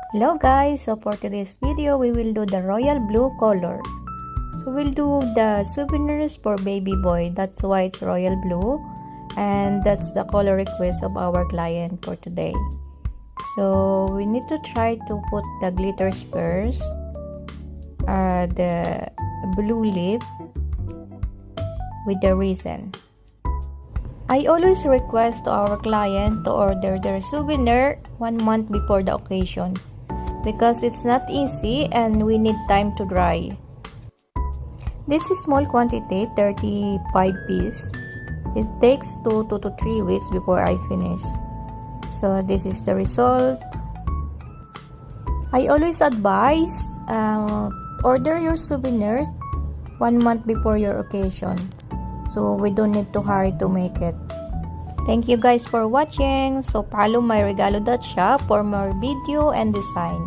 Hello guys, so for today's video we will do the royal blue color. So we'll do the souvenirs for baby boy. That's why it's royal blue, and that's the color request of our client for today. So we need to try to put the glitters first, the blue lip with the resin. I always request to our client to order their souvenir 1 month before the occasion because it's not easy and we need time to dry. This is small quantity, 35 pieces. It takes 2 to 3 weeks before I finish. So this is the result. I always advise order your souvenirs 1 month before your occasion, so we don't need to hurry to make it. Thank you guys for watching. So follow my regalo.shop for more video and design.